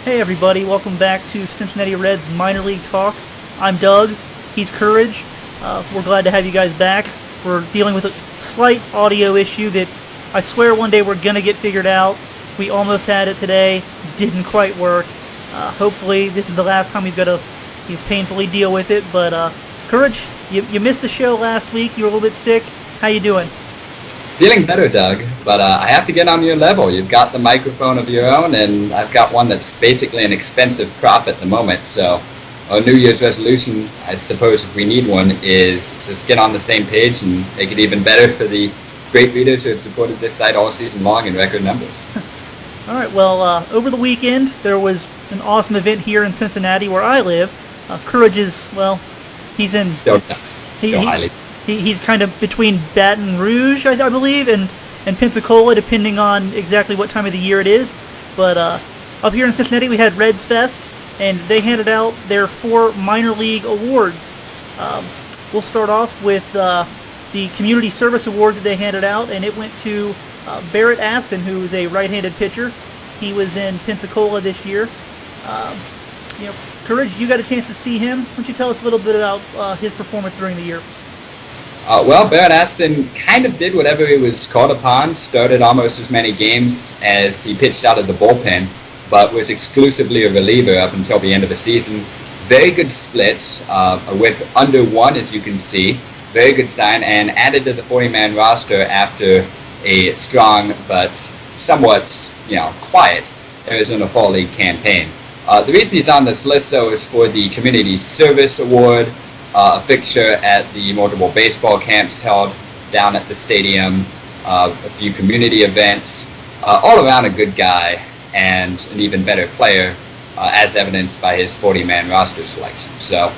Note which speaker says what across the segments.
Speaker 1: Hey everybody, welcome back to Cincinnati Reds Minor League Talk. I'm Doug, he's Courage. We're glad to have you guys back. We're dealing with a slight audio issue that I swear one day we're going to get figured out. We almost had it today, didn't quite work. Hopefully this is the last time we've got to painfully deal with it, but Courage, you missed the show last week, you were a little bit sick. How you doing?
Speaker 2: Feeling better, Doug, but I have to get on your level. You've got the microphone of your own, and I've got one that's basically an expensive prop at the moment. So our New Year's resolution, I suppose if we need one, is just get on the same page and make it even better for the great readers who have supported this site all season long in record numbers.
Speaker 1: All right, well, over the weekend, there was an awesome event here in Cincinnati where I live. Courage is, well, he's in...
Speaker 2: Still highly.
Speaker 1: He's kind of between Baton Rouge, I believe, and Pensacola, depending on exactly what time of the year it is. But up here in Cincinnati, we had Reds Fest, and they handed out their 4 minor league awards. We'll start off with the Community Service Award that they handed out, and it went to Barrett Aston, who is a right-handed pitcher. He was in Pensacola this year. Courage, you got a chance to see him. Why don't you tell us a little bit about his performance during the year?
Speaker 2: Well, Barrett Aston kind of did whatever he was called upon, started almost as many games as he pitched out of the bullpen, but was exclusively a reliever up until the end of the season. Very good splits, a whip under 1, as you can see. Very good sign, and added to the 40-man roster after a strong but somewhat, quiet Arizona Fall League campaign. The reason he's on this list, though, is for the Community Service Award, a fixture at the multiple baseball camps held down at the stadium, a few community events, all around a good guy and an even better player, as evidenced by his 40-man roster selection. So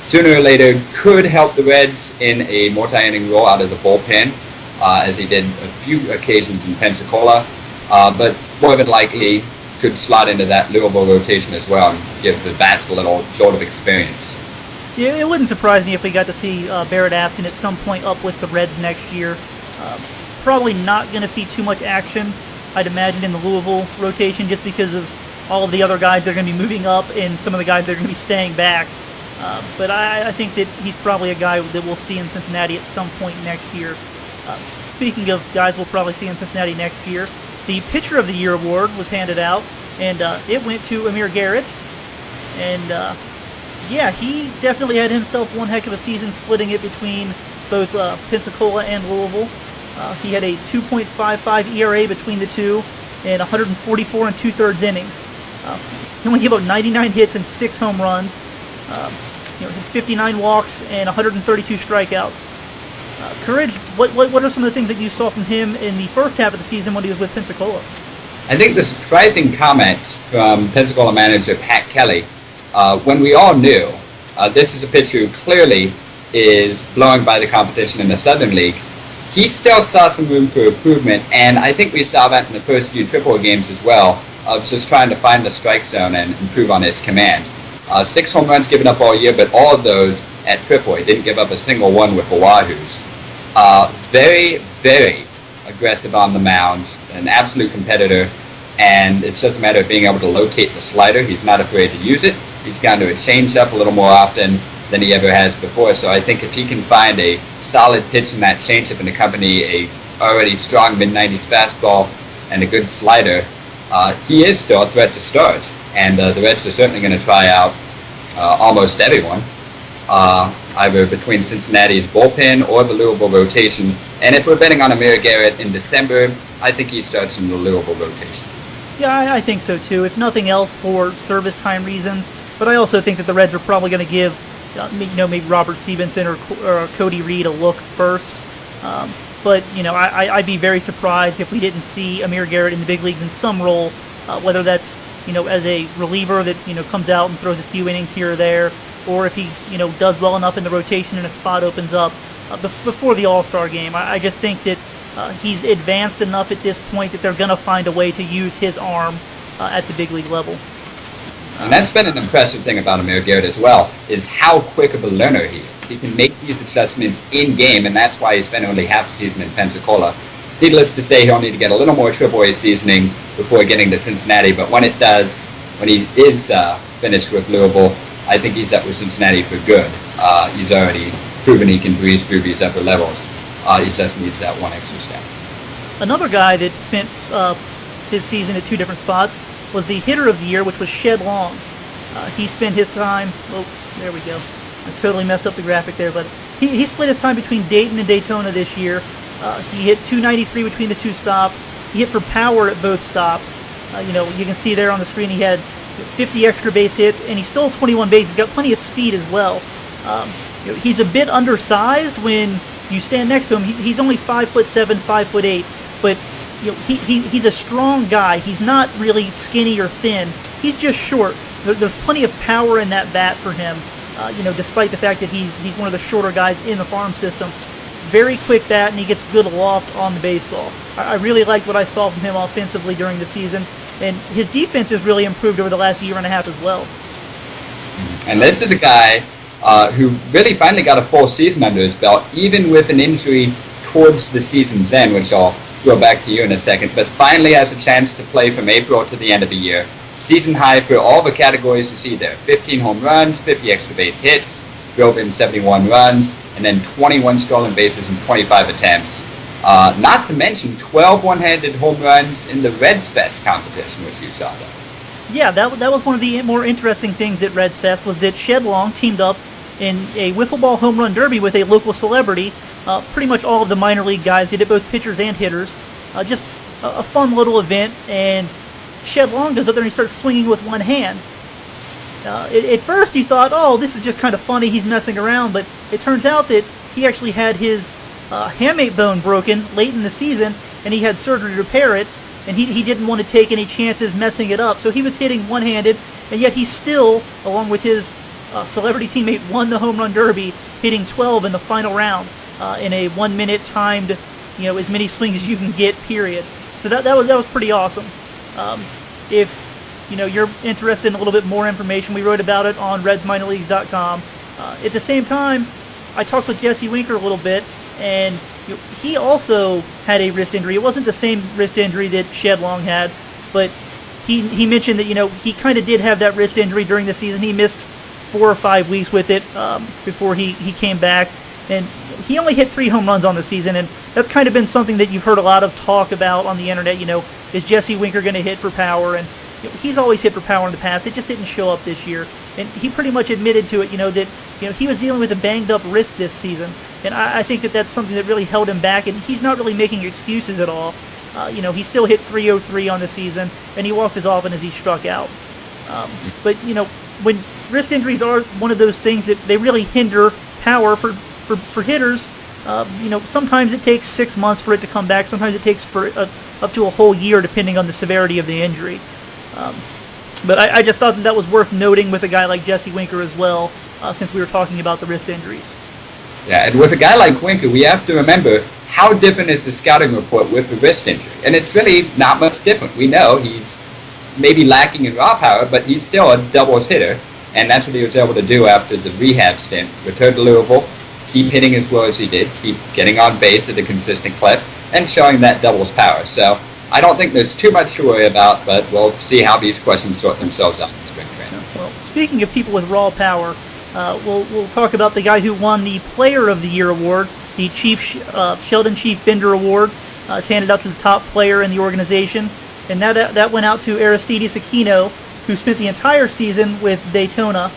Speaker 2: sooner or later could help the Reds in a multi-inning role out of the bullpen, as he did a few occasions in Pensacola, but more than likely could slot into that Louisville rotation as well and give the bats a little jolt of experience.
Speaker 1: Yeah, it wouldn't surprise me if we got to see Barrett Aston at some point up with the Reds next year. Probably not going to see too much action, I'd imagine, in the Louisville rotation just because of all of the other guys that are going to be moving up and some of the guys that are going to be staying back. But I think that he's probably a guy that we'll see in Cincinnati at some point next year. Speaking of guys we'll probably see in Cincinnati next year, the Pitcher of the Year award was handed out, and it went to Amir Garrett. And... yeah, he definitely had himself one heck of a season, splitting it between both Pensacola and Louisville. He had a 2.55 ERA between the two and 144 2/3 innings. He only gave up 99 hits and 6 home runs. 59 walks and 132 strikeouts. Courage, what are some of the things that you saw from him in the first half of the season when he was with Pensacola?
Speaker 2: I think the surprising comment from Pensacola manager Pat Kelly, when we all knew this is a pitcher who clearly is blowing by the competition in the Southern League, he still saw some room for improvement, and I think we saw that in the first few AAA games as well, of just trying to find the strike zone and improve on his command. 6 home runs given up all year, but all of those at AAA. Didn't give up a single one with the Wahoos. Very, very aggressive on the mound, an absolute competitor, and it's just a matter of being able to locate the slider. He's not afraid to use it. He's gone to a changeup a little more often than he ever has before. So I think if he can find a solid pitch in that changeup and accompany a already strong mid-90s fastball and a good slider, he is still a threat to start. And the Reds are certainly going to try out almost everyone, either between Cincinnati's bullpen or the Louisville rotation. And if we're betting on Amir Garrett in December, I think he starts in the Louisville rotation.
Speaker 1: Yeah, I think so too, if nothing else for service time reasons. But I also think that the Reds are probably going to give, maybe Robert Stevenson or Cody Reed a look first. But I'd be very surprised if we didn't see Amir Garrett in the big leagues in some role, whether that's as a reliever that comes out and throws a few innings here or there, or if he does well enough in the rotation and a spot opens up before the All-Star game. I just think that he's advanced enough at this point that they're going to find a way to use his arm at the big league level.
Speaker 2: And that's been an impressive thing about Amir Garrett as well, is how quick of a learner he is. He can make these adjustments in-game, and that's why he spent only half the season in Pensacola. Needless to say, he'll need to get a little more AAA seasoning before getting to Cincinnati, but when it does, when he is finished with Louisville, I think he's up with Cincinnati for good. He's already proven he can breeze through these upper levels. He just needs that one extra step.
Speaker 1: Another guy that spent his season at two different spots was the hitter of the year, which was Shed Long. He spent his time, there we go. I totally messed up the graphic there, but he split his time between Dayton and Daytona this year. He hit .293 between the two stops. He hit for power at both stops. You can see there on the screen he had 50 extra base hits, and he stole 21 bases. He's got plenty of speed as well. He's a bit undersized when you stand next to him. He's only 5'7", 5'8", but he's a strong guy. He's not really skinny or thin. He's just short. There's plenty of power in that bat for him. Despite the fact that he's one of the shorter guys in the farm system. Very quick bat, and he gets good loft on the baseball. I really liked what I saw from him offensively during the season, and his defense has really improved over the last year and a half as well.
Speaker 2: And this is a guy who really finally got a full season under his belt, even with an injury towards the season's end, which I'll go back to you in a second, but finally has a chance to play from April to the end of the year. Season high for all the categories you see there. 15 home runs, 50 extra base hits, drove in 71 runs, and then 21 stolen bases in 25 attempts. Not to mention 12 one-handed home runs in the Reds Fest competition, which you saw there.
Speaker 1: Yeah, that was one of the more interesting things at Reds Fest, was that Shed Long teamed up in a wiffle ball home run derby with a local celebrity. Pretty much all of the minor league guys did it, both pitchers and hitters. Just a fun little event, and Shed Long goes up there and he starts swinging with one hand. At first you thought, oh, this is just kind of funny, he's messing around, but it turns out that he actually had his hamate bone broken late in the season, and he had surgery to repair it, and he didn't want to take any chances messing it up, so he was hitting one-handed, and yet he still, along with his celebrity teammate, won the home run derby, hitting 12 in the final round in a 1 minute timed, as many swings as you can get, period. So that was pretty awesome. If you're interested in a little bit more information, we wrote about it on RedsMinorLeagues.com. At the same time, I talked with Jesse Winker a little bit, and he also had a wrist injury. It wasn't the same wrist injury that Shed Long had, but he mentioned that he kind of did have that wrist injury during the season. He missed 4 or 5 weeks with it before he came back, and he only hit 3 home runs on the season, and that's kind of been something that you've heard a lot of talk about on the internet. Is Jesse Winker going to hit for power? And he's always hit for power in the past. It just didn't show up this year, and he pretty much admitted to it. That he was dealing with a banged up wrist this season, and I think that that's something that really held him back. And he's not really making excuses at all. He still hit .303 on the season, and he walked as often as he struck out. But when wrist injuries are one of those things that they really hinder power for hitters. Sometimes it takes 6 months for it to come back. Sometimes it takes for up to a whole year, depending on the severity of the injury. But I just thought that was worth noting with a guy like Jesse Winker as well, since we were talking about the wrist injuries.
Speaker 2: Yeah, and with a guy like Winker, we have to remember how different is the scouting report with the wrist injury. And it's really not much different. We know he's maybe lacking in raw power, but he's still a doubles hitter, and that's what he was able to do after the rehab stint. Return to Louisville, keep hitting as well as he did, keep getting on base at a consistent clip, and showing that doubles power. So I don't think there's too much to worry about, but we'll see how these questions sort themselves out in spring training.
Speaker 1: Well, speaking of people with raw power, we'll talk about the guy who won the Player of the Year award, the Sheldon Chief Bender Award. It's handed out to the top player in the organization, and that went out to Aristides Aquino, who spent the entire season with Daytona.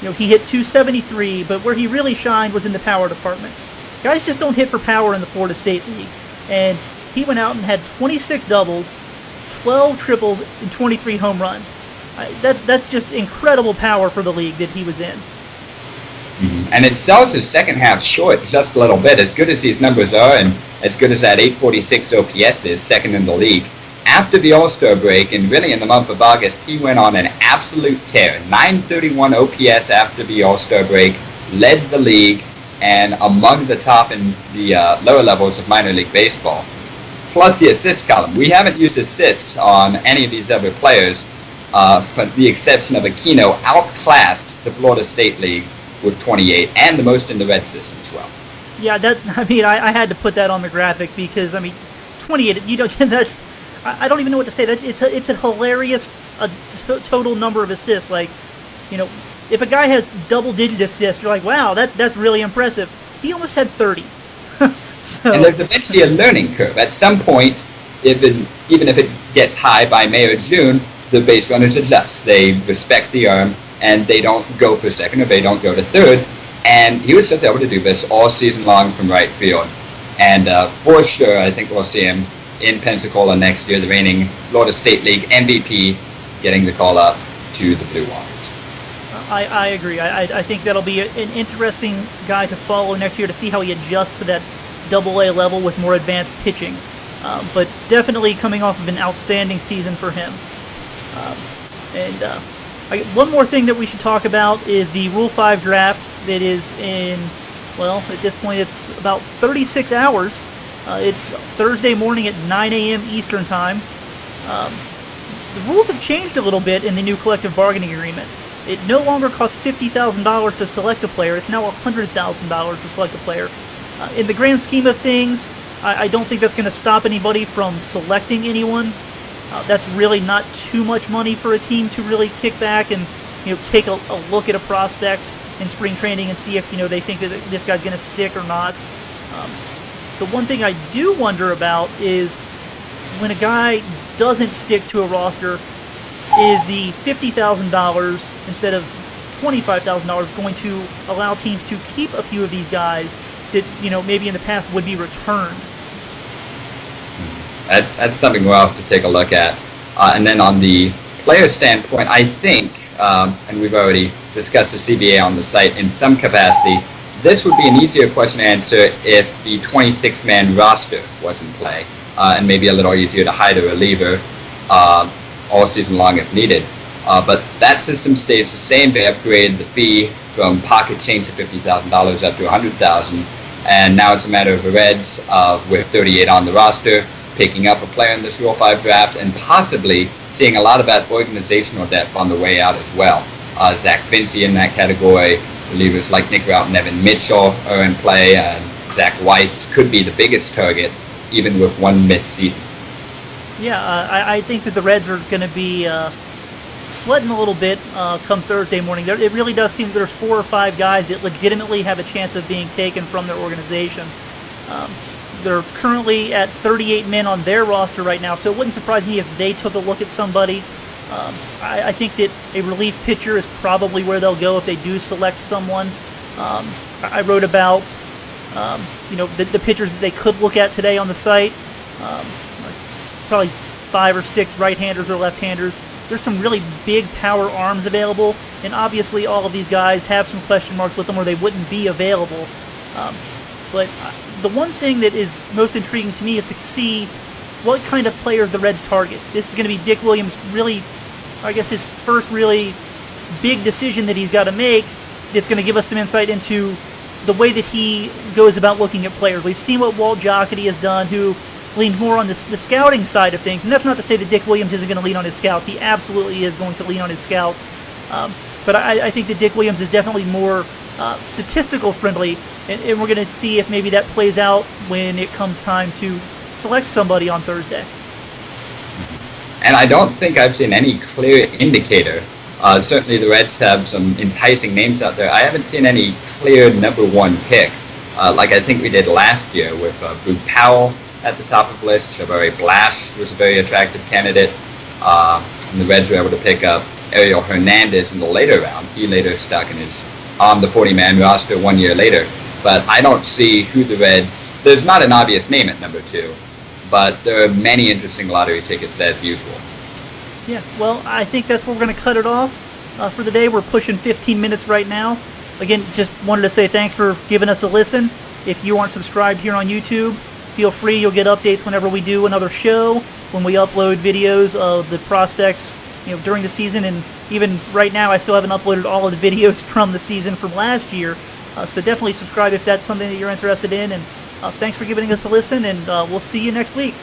Speaker 1: He hit .273, but where he really shined was in the power department. Guys just don't hit for power in the Florida State League, and he went out and had 26 doubles, 12 triples, and 23 home runs. That's just incredible power for the league that he was in.
Speaker 2: And it sells his second half short just a little bit. As good as these numbers are, and as good as that 846 OPS is, second in the league, after the All-Star break, and really in the month of August, he went on an absolute tear. 931 OPS after the All-Star break, led the league, and among the top in the lower levels of minor league baseball. Plus the assist column. We haven't used assists on any of these other players, but the exception of Aquino outclassed the Florida State League with 28, and the most in the Red system as well.
Speaker 1: Yeah, I had to put that on the graphic because 28. I don't even know what to say. It's a hilarious total number of assists. Like, if a guy has double-digit assists, you're like, wow, that's really impressive. He almost had 30. So,
Speaker 2: and there's eventually a learning curve. At some point, even if it gets high by May or June, the base runners adjust. They respect the arm, and they don't go for second or they don't go to third. And he was just able to do this all season long from right field. And for sure, I think we'll see him in Pensacola next year, the reigning Florida State League MVP, getting the call up to the Blue Waters.
Speaker 1: I agree. I think that'll be an interesting guy to follow next year to see how he adjusts to that Double-A level with more advanced pitching. But definitely coming off of an outstanding season for him. One more thing that we should talk about is the Rule 5 draft that is in, well, at this point it's about 36 hours. It's Thursday morning at 9 a.m. Eastern Time. The rules have changed a little bit in the new collective bargaining agreement. It no longer costs $50,000 to select a player. It's now $100,000 to select a player. In the grand scheme of things, I don't think that's going to stop anybody from selecting anyone. That's really not too much money for a team to really kick back and take a look at a prospect in spring training and see if they think that this guy's going to stick or not. The one thing I do wonder about is when a guy doesn't stick to a roster, is the $50,000 instead of $25,000 going to allow teams to keep a few of these guys that maybe in the past would be returned?
Speaker 2: That's something we'll have to take a look at. And then on the player standpoint, I think, and we've already discussed the CBA on the site in some capacity, this would be an easier question to answer if the 26-man roster was in play, and maybe a little easier to hide a reliever all season long if needed. But that system stays the same. They upgraded the fee from pocket change of $50,000 up to $100,000, and now it's a matter of the Reds with 38 on the roster picking up a player in this Rule 5 draft and possibly seeing a lot of that organizational depth on the way out as well. Zach Vinci in that category, relievers like Nick Rout and Evan Mitchell are in play, and Zach Weiss could be the biggest target even with one missed season.
Speaker 1: Yeah, I think that the Reds are going to be sweating a little bit come Thursday morning. It really does seem that there's 4 or 5 guys that legitimately have a chance of being taken from their organization. They're currently at 38 men on their roster right now, so it wouldn't surprise me if they took a look at somebody. I think that a relief pitcher is probably where they'll go if they do select someone. I wrote about the pitchers that they could look at today on the site. Probably 5 or 6 right-handers or left-handers. There's some really big power arms available, and obviously all of these guys have some question marks with them or they wouldn't be available. But the one thing that is most intriguing to me is to see what kind of players the Reds target. This is going to be Dick Williams' really, I guess, his first really big decision that he's got to make. It's going to give us some insight into the way that he goes about looking at players. We've seen what Walt Jocketty has done, who leaned more on the scouting side of things. And that's not to say that Dick Williams isn't going to lean on his scouts. He absolutely is going to lean on his scouts. But I think that Dick Williams is definitely more statistical friendly, and we're going to see if maybe that plays out when it comes time to select somebody on Thursday.
Speaker 2: And I don't think I've seen any clear indicator. Certainly the Reds have some enticing names out there. I haven't seen any clear number 1 pick, like I think we did last year with Boog Powell at the top of the list. Jabari Blash was a very attractive candidate. And the Reds were able to pick up Ariel Hernandez in the later round. He later stuck and is on the 40-man roster 1 year later. But I don't see who the Reds... There's not an obvious name at number 2, but there are many interesting lottery tickets as usual.
Speaker 1: Yeah, well, I think that's where we're going to cut it off for the day. We're pushing 15 minutes right now. Again, just wanted to say thanks for giving us a listen. If you aren't subscribed here on YouTube, feel free. You'll get updates whenever we do another show, when we upload videos of the prospects during the season. And even right now, I still haven't uploaded all of the videos from the season from last year. So definitely subscribe if that's something that you're interested in. And thanks for giving us a listen, and we'll see you next week.